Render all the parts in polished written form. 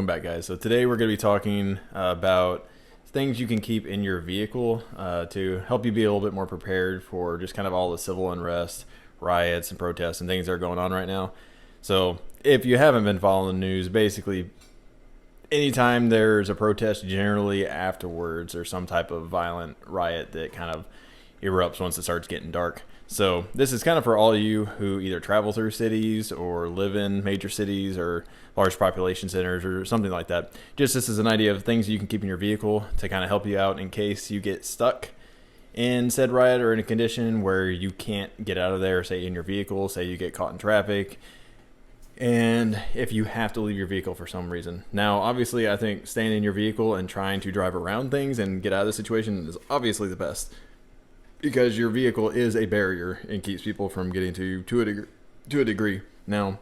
welcome back, guys. So today we're going to be talking about things you can keep in your vehicle to help you be a little bit more prepared for just kind of all the civil unrest, riots, and protests and things that are going on right now. So if you haven't been following the news, basically anytime there's a protest, generally afterwards there's some type of violent riot that kind of erupts once it starts getting dark. So this is kind of for all of you who either travel through cities or live in major cities or large population centers or something like that. Just this is an idea of things you can keep in your vehicle to kind of help you out in case you get stuck in said riot or in a condition where you can't get out of there, say in your vehicle, say you get caught in traffic, and if you have to leave your vehicle for some reason. Now, obviously, I think staying in your vehicle and trying to drive around things and get out of the situation is obviously the best, because your vehicle is a barrier and keeps people from getting to you to a degree. Now,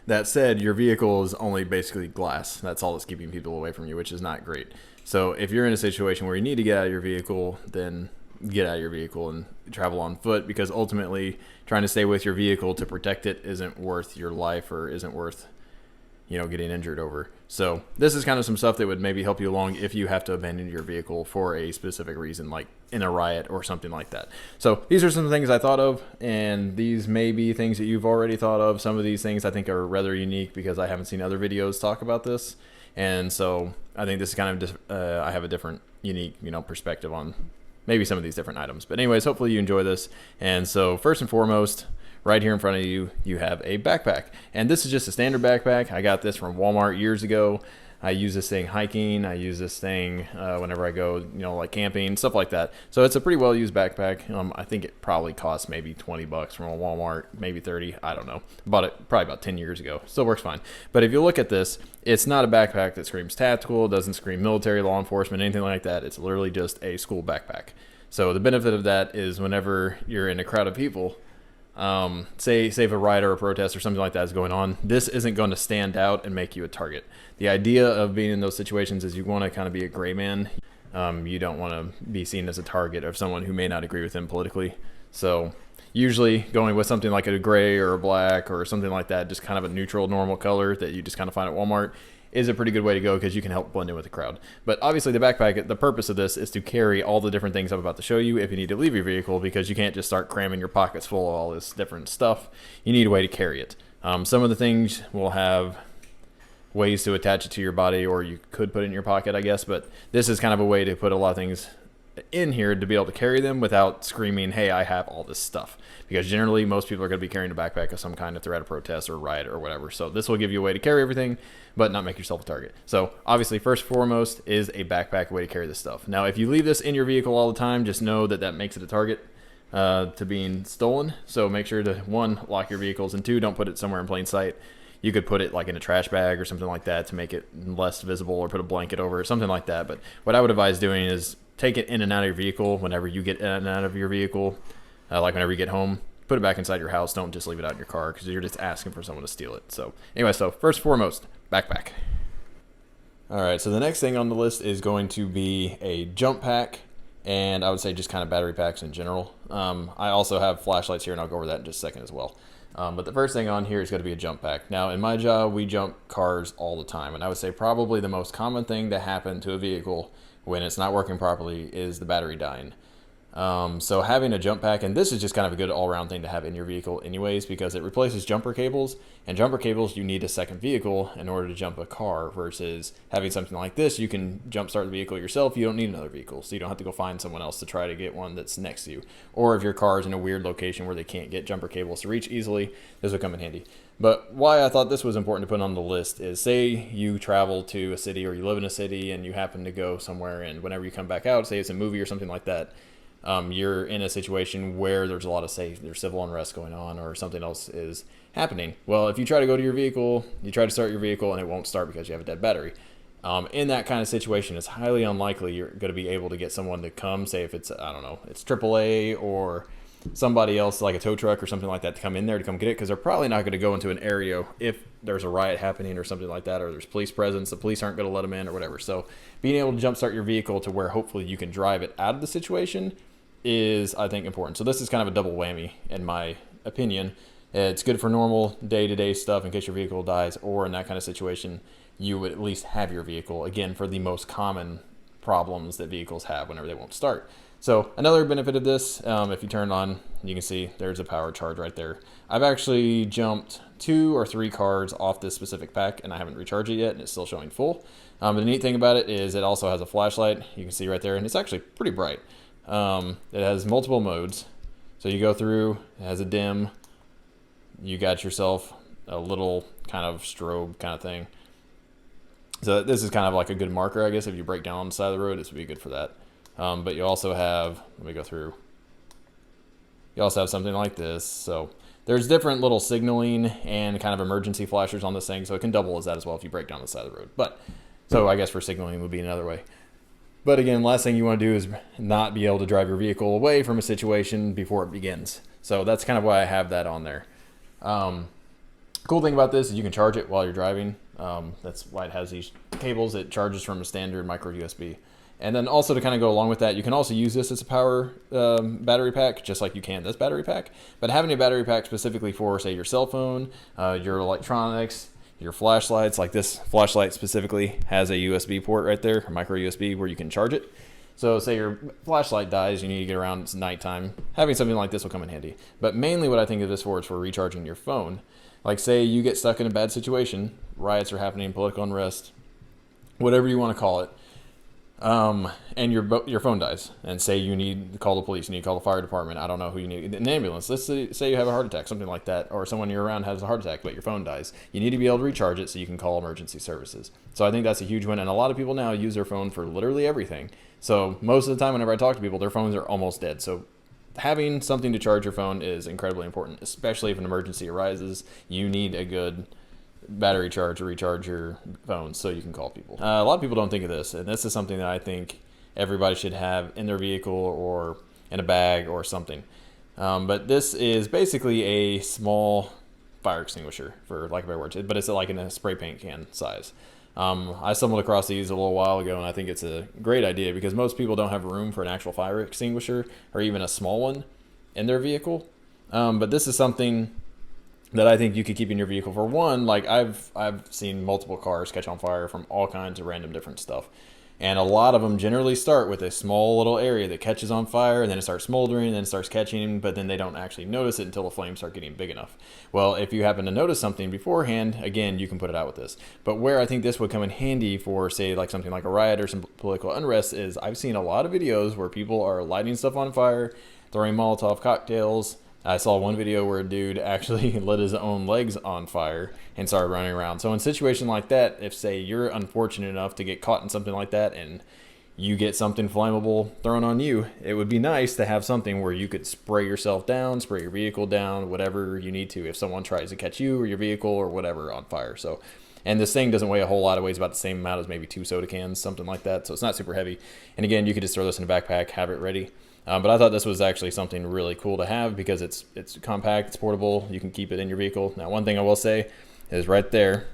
that said, your vehicle is only basically glass. That's all that's keeping people away from you, which is not great. So if you're in a situation where you need to get out of your vehicle, then get out of your vehicle and travel on foot, because ultimately trying to stay with your vehicle to protect it isn't worth your life or isn't worth getting injured over. So this is kind of some stuff that would maybe help you along if you have to abandon your vehicle for a specific reason, like in a riot or something like that. So these are some things I thought of, and these may be things that you've already thought of. Some of these things I think are rather unique because I haven't seen other videos talk about this, and so I think this is kind of I have a different, unique, perspective on maybe some of these different items. But anyways, hopefully you enjoy this. And so first and foremost, right here in front of you, you have a backpack. And this is just a standard backpack. I got this from Walmart years ago. I use this thing hiking. I use this thing whenever I go, like camping, stuff like that. So it's a pretty well used backpack. I think it probably costs maybe 20 bucks from a Walmart, maybe 30. I don't know. Bought it probably about 10 years ago. Still works fine. But if you look at this, it's not a backpack that screams tactical. It doesn't scream military, law enforcement, anything like that. It's literally just a school backpack. So the benefit of that is whenever you're in a crowd of people, say if a riot or a protest or something like that is going on, this isn't going to stand out and make you a target. The idea of being in those situations is you want to kind of be a gray man. You don't want to be seen as a target of someone who may not agree with him politically. So usually going with something like a gray or a black or something like that, just kind of a neutral, normal color that you just kind of find at Walmart, is a pretty good way to go because you can help blend in with the crowd. But obviously the backpack, the purpose of this is to carry all the different things I'm about to show you if you need to leave your vehicle, because you can't just start cramming your pockets full of all this different stuff. You need a way to carry it. Some of the things will have ways to attach it to your body, or you could put it in your pocket, I guess, but this is kind of a way to put a lot of things in here to be able to carry them without screaming, hey, I have all this stuff, because generally most people are going to be carrying a backpack of some kind if they're at a protest or riot or whatever. So this will give you a way to carry everything but not make yourself a target. So obviously first and foremost is a backpack, a way to carry this stuff. Now if you leave this in your vehicle all the time, just know that that makes it a target to being stolen. So make sure to, one, lock your vehicles, and two, don't put it somewhere in plain sight. You could put it like in a trash bag or something like that to make it less visible, or put a blanket over it, something like that. But what I would advise doing is take it in and out of your vehicle whenever you get in and out of your vehicle, like whenever you get home. Put it back inside your house. Don't just leave it out in your car, because you're just asking for someone to steal it. So anyway, so first and foremost, backpack. All right, so the next thing on the list is going to be a jump pack, and I would say just kind of battery packs in general. I also have flashlights here, and I'll go over that in just a second as well. But the first thing on here is going to be a jump pack. Now, in my job, we jump cars all the time, and I would say probably the most common thing to happen to a vehicle when it's not working properly is the battery dying. So having a jump pack, and this is just kind of a good all-around thing to have in your vehicle anyways, because it replaces jumper cables, and jumper cables, you need a second vehicle in order to jump a car, versus having something like this, you can jump start the vehicle yourself. You don't need another vehicle, so you don't have to go find someone else to try to get one that's next to you. Or if your car is in a weird location where they can't get jumper cables to reach easily, this will come in handy. But why I thought this was important to put on the list is, say you travel to a city, or you live in a city and you happen to go somewhere, and whenever you come back out, say it's a movie or something like that, you're in a situation where there's a lot of, there's civil unrest going on or something else is happening. Well, if you try to go to your vehicle, you try to start your vehicle and it won't start because you have a dead battery. In that kind of situation, it's highly unlikely you're going to be able to get someone to come, say if it's, I don't know, it's AAA or somebody else like a tow truck or something like that, to come in there to come get it, because they're probably not going to go into an area if there's a riot happening or something like that, or there's police presence. The police aren't going to let them in or whatever. So being able to jumpstart your vehicle to where hopefully you can drive it out of the situation is, I think, important. So this is kind of a double whammy in my opinion, It's good for normal day-to-day stuff in case your vehicle dies, or in that kind of situation, you would at least have your vehicle, again, for the most common problems that vehicles have whenever they won't start. So another benefit of this, if you turn it on, you can see there's a power charge right there. I've actually jumped 2 or 3 cards off this specific pack, and I haven't recharged it yet, and it's still showing full. But the neat thing about it is it also has a flashlight. You can see right there, and it's actually pretty bright. It has multiple modes. So you go through, it has a dim. You got yourself a little kind of strobe kind of thing. So this is kind of like a good marker, I guess. If you break down on the side of the road, this would be good for that. But you also have, let me go through. You also have something like this. So there's different little signaling and kind of emergency flashers on this thing. So it can double as that as well if you break down the side of the road. But so I guess for signaling would be another way. But again, last thing you want to do is not be able to drive your vehicle away from a situation before it begins. So that's kind of why I have that on there. Cool thing about this is you can charge it while you're driving. That's why it has these cables. It charges from a standard micro USB. And then also to kind of go along with that, you can also use this as a power battery pack, just like you can this battery pack. But having a battery pack specifically for, say, your cell phone, your electronics, your flashlights, like this flashlight specifically has a USB port right there, a micro USB where you can charge it. So say your flashlight dies, you need to get around, it's nighttime, having something like this will come in handy. But mainly what I think of this for is for recharging your phone. Like say you get stuck in a bad situation, riots are happening, political unrest, whatever you want to call it, and your phone dies, and say you need to call the police, you need to call the fire department, I don't know who you need, an ambulance, let's say you have a heart attack, something like that, or someone you're around has a heart attack, but your phone dies. You need to be able to recharge it so you can call emergency services. So I think that's a huge win, and a lot of people now use their phone for literally everything. So most of the time whenever I talk to people, their phones are almost dead. So having something to charge your phone is incredibly important, especially if an emergency arises. You need a good battery charge to recharge your phone so you can call people. A lot of people don't think of this, and this is something that I think everybody should have in their vehicle or in a bag or something. But this is basically a small fire extinguisher, for lack of better words, but it's like in a spray paint can size. I stumbled across these a little while ago, and I think it's a great idea because most people don't have room for an actual fire extinguisher or even a small one in their vehicle. But this is something that I think you could keep in your vehicle. For one, like I've seen multiple cars catch on fire from all kinds of random different stuff. And a lot of them generally start with a small little area that catches on fire, and then it starts smoldering, and then it starts catching, but then they don't actually notice it until the flames start getting big enough. Well, if you happen to notice something beforehand, again, you can put it out with this. But where I think this would come in handy for, say, like something like a riot or some political unrest is I've seen a lot of videos where people are lighting stuff on fire, throwing Molotov cocktails. I saw one video where a dude actually lit his own legs on fire and started running around. So in a situation like that, if say you're unfortunate enough to get caught in something like that and you get something flammable thrown on you, it would be nice to have something where you could spray yourself down, spray your vehicle down, whatever you need to if someone tries to catch you or your vehicle or whatever on fire. So, and this thing doesn't weigh a whole lot. It weighs about the same amount as maybe 2 soda cans, something like that. So it's not super heavy. And again, you could just throw this in a backpack, have it ready. But I thought this was actually something really cool to have because it's compact, it's portable, you can keep it in your vehicle. Now, one thing I will say is right there, it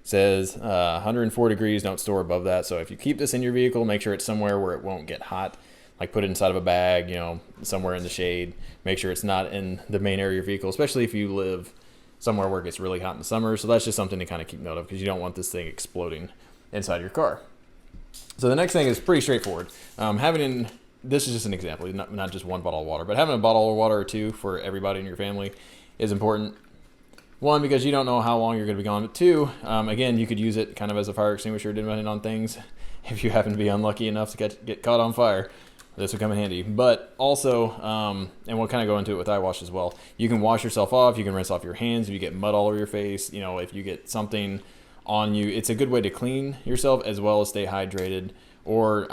says 104 degrees, don't store above that. So if you keep this in your vehicle, make sure it's somewhere where it won't get hot. Like put it inside of a bag, you know, somewhere in the shade. Make sure it's not in the main area of your vehicle, especially if you live somewhere where it gets really hot in the summer. So that's just something to kind of keep note of because you don't want this thing exploding inside your car. So the next thing is pretty straightforward. This is just an example, not just one bottle of water, but having a bottle of water or two for everybody in your family is important. One, because you don't know how long you're going to be gone. But two, again, you could use it kind of as a fire extinguisher depending on things. If you happen to be unlucky enough to get caught on fire, this would come in handy. But also, and we'll kind of go into it with eye wash as well, you can wash yourself off. You can rinse off your hands if you get mud all over your face. You know, if you get something on you, it's a good way to clean yourself as well as stay hydrated. Or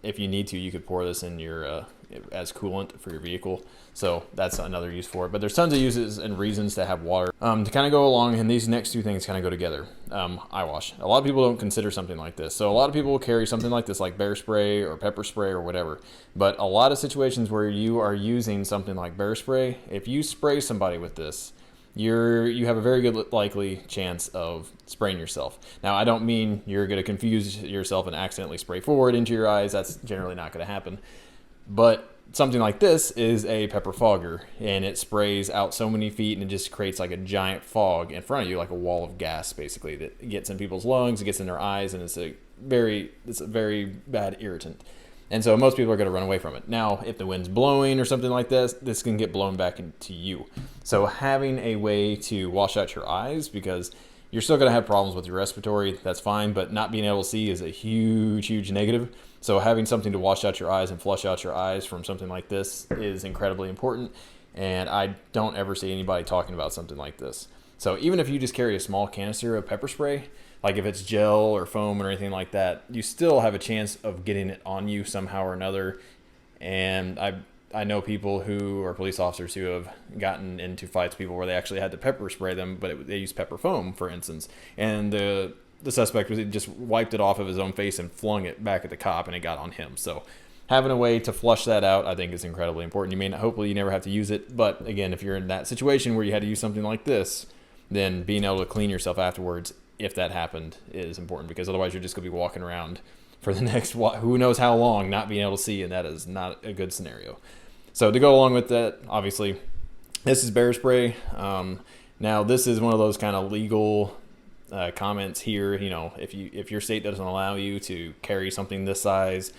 if you need to, you could pour this in your as coolant for your vehicle. So that's another use for it. But there's tons of uses and reasons to have water. To kind of go along, and these next two things kind of go together. Eye wash. A lot of people don't consider something like this. So a lot of people will carry something like this, like bear spray or pepper spray or whatever. But a lot of situations where you are using something like bear spray, if you spray somebody with this, you have a very good likely chance of spraying yourself. Now, I don't mean you're going to confuse yourself and accidentally spray forward into your eyes. That's generally not going to happen. But something like this is a pepper fogger, and it sprays out so many feet and it just creates like a giant fog in front of you, like a wall of gas basically, that gets in people's lungs, it gets in their eyes, and it's a very bad irritant. And so most people are going to run away from it. Now, if the wind's blowing or something like this can get blown back into you. So having a way to wash out your eyes, because you're still going to have problems with your respiratory, that's fine, but not being able to see is a huge negative. So having something to wash out your eyes and flush out your eyes from something like this is incredibly important. And I don't ever see anybody talking about something like this. So even if you just carry a small canister of pepper spray, like if it's gel or foam or anything like that, you still have a chance of getting it on you somehow or another. And I know people who are police officers who have gotten into fights with people where they actually had to pepper spray them, but they used pepper foam, for instance. And the suspect just wiped it off of his own face and flung it back at the cop, and it got on him. So having a way to flush that out, I think, is incredibly important. You may not, hopefully you never have to use it, but again, if you're in that situation where you had to use something like this, then being able to clean yourself afterwards, if that happened, is important, because otherwise you're just going to be walking around for the next who knows how long not being able to see, and that is not a good scenario. So to go along with that, obviously, this is bear spray. Now this is one of those kind of legal comments here. You know, if your state doesn't allow you to carry something this size,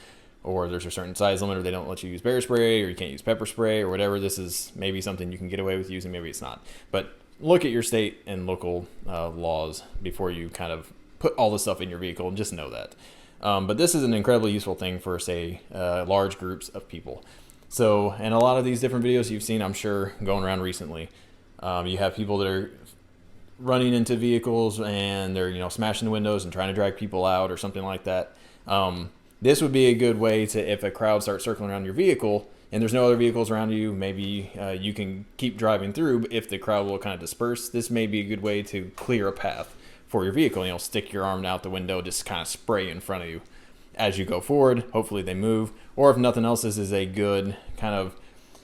or there's a certain size limit, or they don't let you use bear spray, or you can't use pepper spray, or whatever, this is maybe something you can get away with using, maybe it's not. But look at your state and local laws before you kind of put all this stuff in your vehicle, and just know that. But this is an incredibly useful thing for, say, large groups of people. So, and a lot of these different videos you've seen, I'm sure, going around recently, you have people that are running into vehicles and they're, you know, smashing the windows and trying to drag people out or something like that. This would be a good way to, if a crowd starts circling around your vehicle and there's no other vehicles around you, maybe you can keep driving through. But if the crowd will kind of disperse, this may be a good way to clear a path for your vehicle. You know, stick your arm out the window, just kind of spray in front of you as you go forward. Hopefully they move. Or if nothing else, this is a good kind of,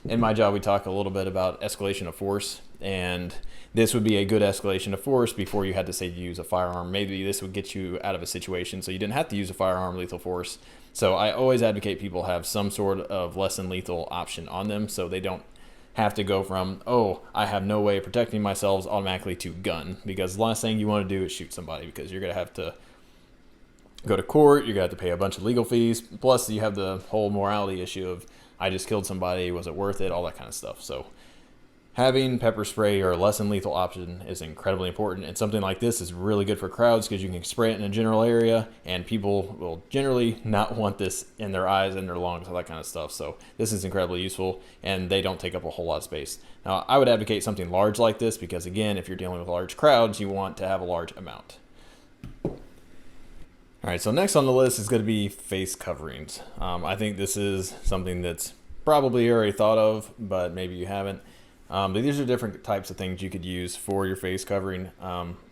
in my job we talk a little bit about escalation of force, and this would be a good escalation of force before you had to, say, use a firearm. Maybe this would get you out of a situation so you didn't have to use a firearm, lethal force. So I always advocate people have some sort of less than lethal option on them, so they don't have to go from, oh, I have no way of protecting myself, automatically to gun, because the last thing you want to do is shoot somebody, because you're going to have to go to court, you're going to have to pay a bunch of legal fees, plus you have the whole morality issue of, I just killed somebody, was it worth it, all that kind of stuff. So having pepper spray or a less than lethal option is incredibly important, and something like this is really good for crowds because you can spray it in a general area and people will generally not want this in their eyes and their lungs, all that kind of stuff. So this is incredibly useful, and they don't take up a whole lot of space. Now, I would advocate something large like this because, again, if you're dealing with large crowds, you want to have a large amount. All right, so next on the list is going to be face coverings. I think this is something that's probably already thought of, but maybe you haven't. But these are different types of things you could use for your face covering,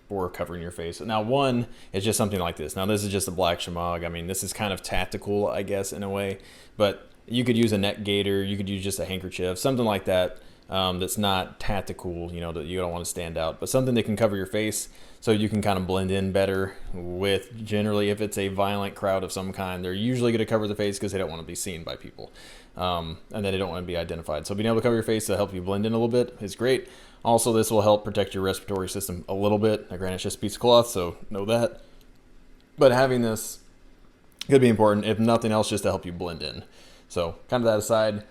or covering your face. Now, one is just something like this. Now, this is just a black shemagh. I mean, this is kind of tactical, I guess, in a way. But you could use a neck gaiter. You could use just a handkerchief, something like that. That's not tactical, you know, that you don't want to stand out, but something that can cover your face so you can kind of blend in better with, generally, if it's a violent crowd of some kind, they're usually going to cover the face because they don't want to be seen by people. And then they don't want to be identified. So being able to cover your face to help you blend in a little bit is great. Also, this will help protect your respiratory system a little bit. Now, granted, it's just a piece of cloth, so know that. But having this could be important, if nothing else, just to help you blend in. So kind of that aside,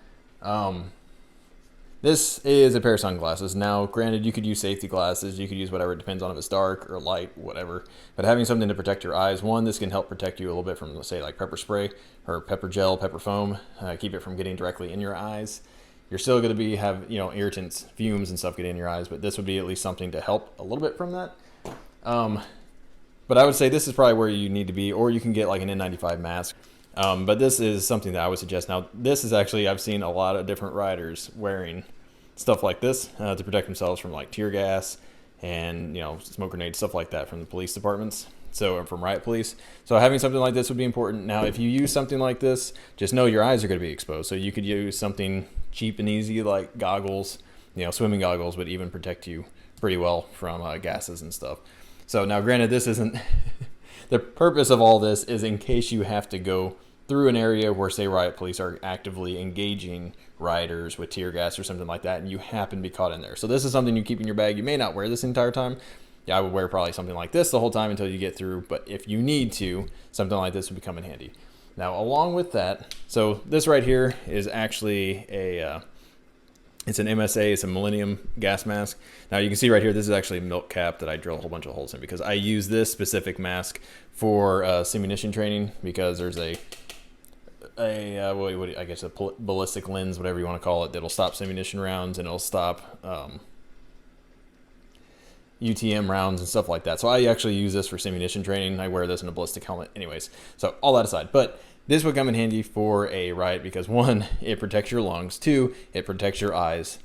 this is a pair of sunglasses. Now, granted, you could use safety glasses. You could use whatever. It depends on if it's dark or light, whatever. But having something to protect your eyes, one, this can help protect you a little bit from, let's say, like pepper spray or pepper gel, pepper foam. Keep it from getting directly in your eyes. You're still going to have, you know, irritants, fumes and stuff get in your eyes, but this would be at least something to help a little bit from that. But I would say this is probably where you need to be, or you can get like an N95 mask. But this is something that I would suggest. Now, this is actually, I've seen a lot of different riders wearing stuff like this to protect themselves from like tear gas and, you know, smoke grenades, stuff like that from the police departments. So from Riot Police. So having something like this would be important. Now, if you use something like this, just know your eyes are going to be exposed. So you could use something cheap and easy like goggles, you know, swimming goggles would even protect you pretty well from gases and stuff. So now, granted, this isn't the purpose of all this is in case you have to go through an area where, say, riot police are actively engaging rioters with tear gas or something like that, and you happen to be caught in there. So this is something you keep in your bag. You may not wear this entire time. Yeah, I would wear probably something like this the whole time until you get through, but if you need to, something like this would become in handy. Now, along with that, so this right here is actually it's an MSA, it's a Millennium gas mask. Now you can see right here, this is actually a milk cap that I drill a whole bunch of holes in because I use this specific mask for simunition training, because there's I guess a ballistic lens, whatever you want to call it, that'll stop simunition rounds, and it'll stop UTM rounds and stuff like that. So I actually use this for simunition training. I wear this in a ballistic helmet anyways. So all that aside, but this would come in handy for a riot because, one, it protects your lungs. Two, it protects your eyes.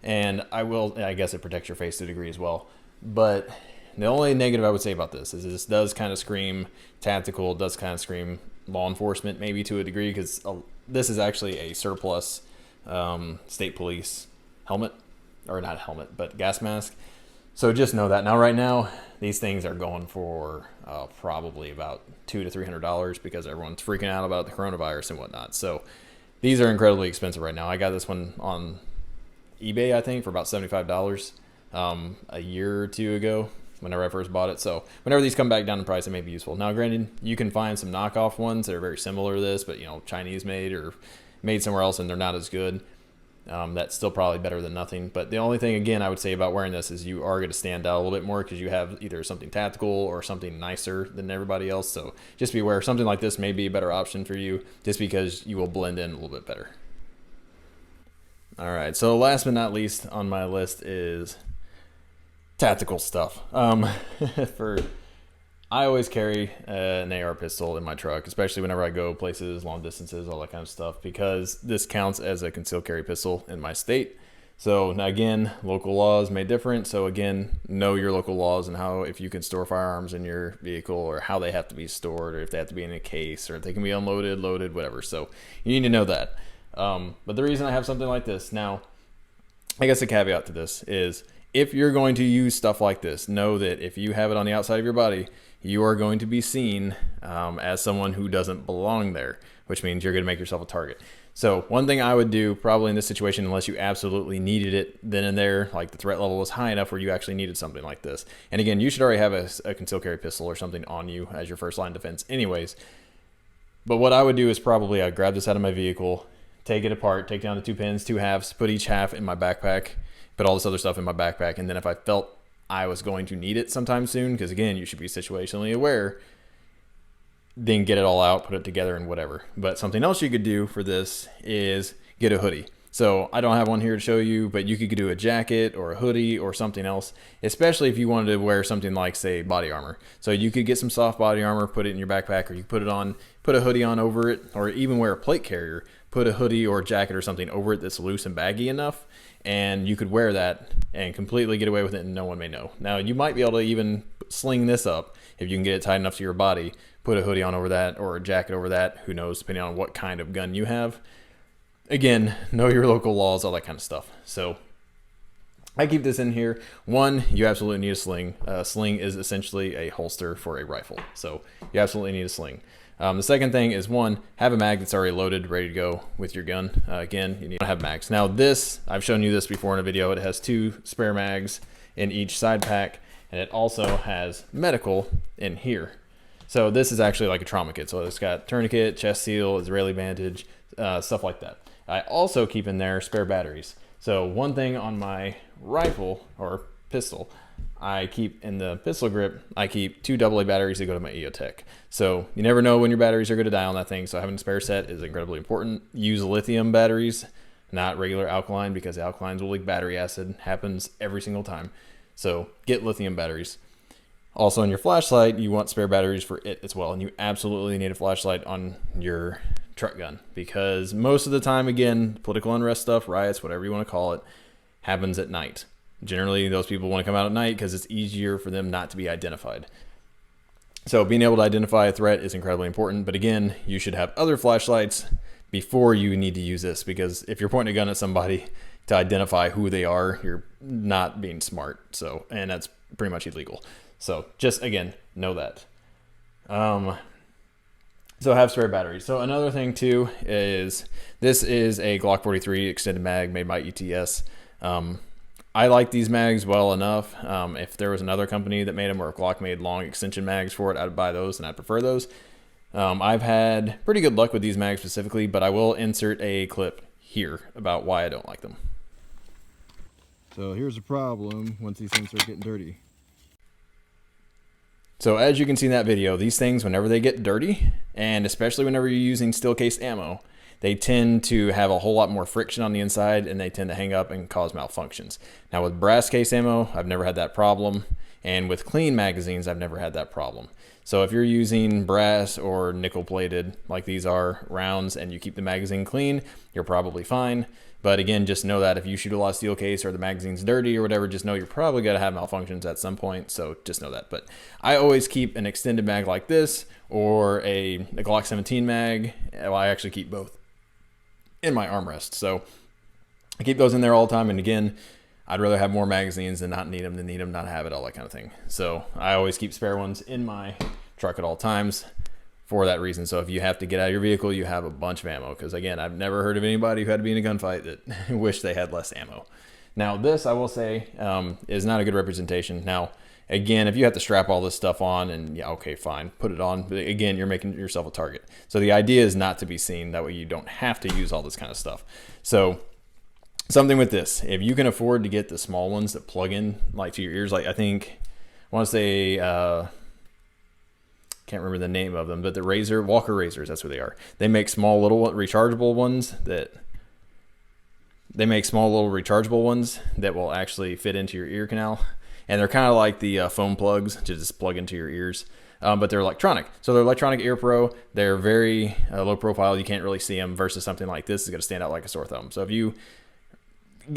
And I guess it protects your face to a degree as well. But the only negative I would say about this is this does kind of scream tactical, does kind of scream law enforcement maybe to a degree, because this is actually a surplus state police helmet, or not helmet, but gas mask. So just know that. Now, right now, these things are going for probably about $200 to $300 because everyone's freaking out about the coronavirus and whatnot. So these are incredibly expensive right now. I got this one on eBay, I think, for about $75 a year or two ago whenever I first bought it. So whenever these come back down in price, it may be useful. Now, granted, you can find some knockoff ones that are very similar to this, but, you know, Chinese made or made somewhere else, and they're not as good. That's still probably better than nothing. But the only thing, again, I would say about wearing this is you are going to stand out a little bit more because you have either something tactical or something nicer than everybody else. So just be aware, something like this may be a better option for you just because you will blend in a little bit better. All right, so last but not least on my list is tactical stuff. I always carry an AR pistol in my truck, especially whenever I go places, long distances, all that kind of stuff, because this counts as a concealed carry pistol in my state. So now, again, local laws may differ. So again, know your local laws and how, if you can store firearms in your vehicle, or how they have to be stored, or if they have to be in a case, or if they can be unloaded, loaded, whatever. So you need to know that. But the reason I have something like this, now, I guess a caveat to this is, if you're going to use stuff like this, know that if you have it on the outside of your body, you are going to be seen as someone who doesn't belong there, which means you're going to make yourself a target. So one thing I would do probably in this situation, unless you absolutely needed it then and there, like the threat level was high enough where you actually needed something like this. And again, you should already have a concealed carry pistol or something on you as your first line of defense anyways. But what I would do is probably I'd grab this out of my vehicle, take it apart, take down the two pins, two halves, put each half in my backpack, put all this other stuff in my backpack, and then if I felt I was going to need it sometime soon, because again, you should be situationally aware, then get it all out, put it together, and whatever. But something else you could do for this is get a hoodie. So I don't have one here to show you, but you could do a jacket or a hoodie or something else, especially if you wanted to wear something like, say, body armor. So you could get some soft body armor, put it in your backpack, or you put it on, put a hoodie on over it, or even wear a plate carrier, put a hoodie or jacket or something over it that's loose and baggy enough, and you could wear that and completely get away with it and no one may know. Now, you might be able to even sling this up if you can get it tight enough to your body, put a hoodie on over that or a jacket over that, who knows, depending on what kind of gun you have. Again, know your local laws, all that kind of stuff. So I keep this in here. One, you absolutely need a sling. Sling is essentially a holster for a rifle. So you absolutely need a sling. The second thing is, one, have a mag that's already loaded, ready to go with your gun. Again, you need to have mags. Now this, I've shown you this before in a video. It has 2 spare mags in each side pack, and it also has medical in here. So this is actually like a trauma kit. So it's got tourniquet, chest seal, Israeli bandage, stuff like that. I also keep in there spare batteries. So one thing on my rifle or pistol, I keep in the pistol grip, I keep 2 AA batteries that go to my EOTech. So you never know when your batteries are going to die on that thing. So having a spare set is incredibly important. Use lithium batteries, not regular alkaline, because the alkalines will leak battery acid. Happens every single time. So get lithium batteries. Also on your flashlight, you want spare batteries for it as well. And you absolutely need a flashlight on your truck gun, because most of the time, again, political unrest stuff, riots, whatever you want to call it, happens at night. Generally, those people want to come out at night because it's easier for them not to be identified. So being able to identify a threat is incredibly important. But again, you should have other flashlights before you need to use this, because if you're pointing a gun at somebody to identify who they are, you're not being smart. So, and that's pretty much illegal. So just, again, know that. So have spare batteries. So another thing too is this is a Glock 43 extended mag made by ETS. I like these mags well enough. If there was another company that made them, or if Glock made long extension mags for it, I'd buy those and I'd prefer those. I've had pretty good luck with these mags specifically, but I will insert a clip here about why I don't like them. So here's the problem once these things start getting dirty. So as you can see in that video, these things, whenever they get dirty, and especially whenever you're using steel case ammo, they tend to have a whole lot more friction on the inside, and they tend to hang up and cause malfunctions. Now with brass case ammo, I've never had that problem, and with clean magazines, I've never had that problem. So if you're using brass or nickel plated like these are rounds and you keep the magazine clean, you're probably fine. But again, just know that if you shoot a lot of steel case or the magazine's dirty or whatever, just know you're probably going to have malfunctions at some point. So just know that. But I always keep an extended mag like this or a Glock 17 mag. Well, I actually keep both in my armrest. So I keep those in there all the time. And again, I'd rather have more magazines than not need them, than need them, not have it, all that kind of thing. So I always keep spare ones in my truck at all times for that reason. So if you have to get out of your vehicle, you have a bunch of ammo. Because again, I've never heard of anybody who had to be in a gunfight that wished they had less ammo. Now this, I will say, is not a good representation. Now, again, if you have to strap all this stuff on, and yeah, okay, fine, put it on. But again, you're making yourself a target. So the idea is not to be seen. That way you don't have to use all this kind of stuff. So something with this, if you can afford to get the small ones that plug in like to your ears, like I want to say, can't remember the name of them, but the Walker razors, that's what they are. They make small little rechargeable ones that will actually fit into your ear canal. And they're kind of like the foam plugs to just plug into your ears. But they're electronic. So they're electronic ear pro. They're very low profile. You can't really see them versus something like this is going to stand out like a sore thumb. So if you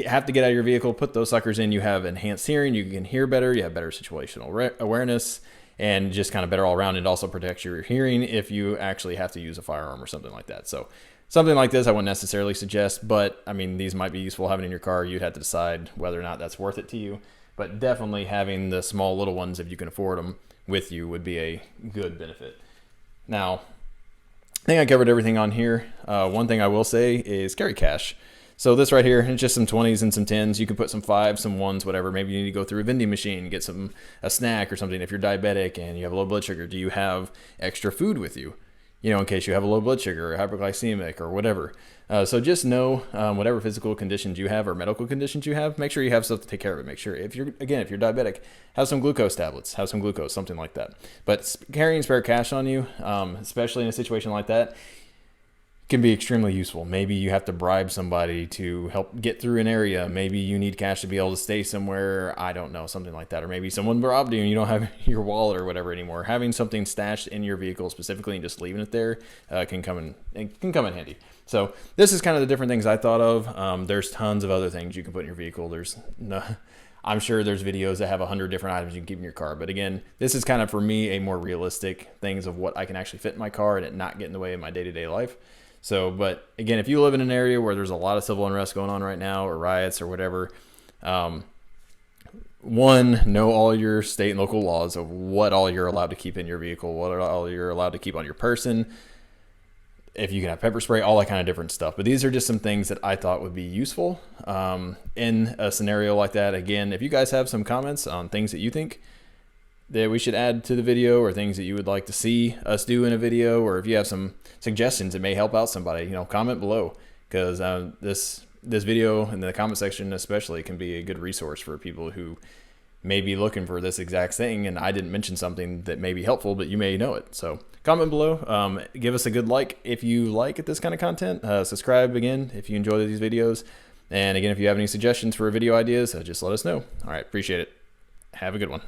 have to get out of your vehicle, put those suckers in. You have enhanced hearing. You can hear better. You have better situational awareness. And just kind of better all around. It also protects your hearing if you actually have to use a firearm or something like that. So something like this I wouldn't necessarily suggest, but I mean, these might be useful having in your car. You'd have to decide whether or not that's worth it to you. But definitely having the small little ones, if you can afford them, with you would be a good benefit. Now, I think I covered everything on here. One thing I will say is carry cash. So this right here, it's just some 20s and some 10s. You can put some 5s, some 1s, whatever. Maybe you need to go through a vending machine, get a snack or something. If you're diabetic and you have low blood sugar, do you have extra food with you? You know, in case you have a low blood sugar or hyperglycemic or whatever. So just know whatever physical conditions you have or medical conditions you have, make sure you have stuff to take care of it. Make sure if you're diabetic, have some glucose tablets, have some glucose, something like that. But carrying spare cash on you, especially in a situation like that, can be extremely useful. Maybe you have to bribe somebody to help get through an area. Maybe you need cash to be able to stay somewhere. I don't know, something like that. Or maybe someone robbed you and you don't have your wallet or whatever anymore. Having something stashed in your vehicle specifically and just leaving it there can come in handy. So this is kind of the different things I thought of. There's tons of other things you can put in your vehicle. I'm sure there's videos that have 100 different items you can keep in your car. But again, this is kind of for me a more realistic things of what I can actually fit in my car and it not get in the way of my day-to-day life. So, but again, if you live in an area where there's a lot of civil unrest going on right now or riots or whatever, one, know all your state and local laws of what all you're allowed to keep in your vehicle, what all you're allowed to keep on your person, if you can have pepper spray, all that kind of different stuff. But these are just some things that I thought would be useful in a scenario like that. Again, if you guys have some comments on things that you think that we should add to the video or things that you would like to see us do in a video, or if you have some suggestions that may help out somebody, comment below, because this video in the comment section especially can be a good resource for people who may be looking for this exact thing and I didn't mention something that may be helpful, but you may know it. So comment below, give us a good like if you like this kind of content, subscribe again if you enjoy these videos, and again, if you have any suggestions for video ideas, just let us know. All right, appreciate it. Have a good one.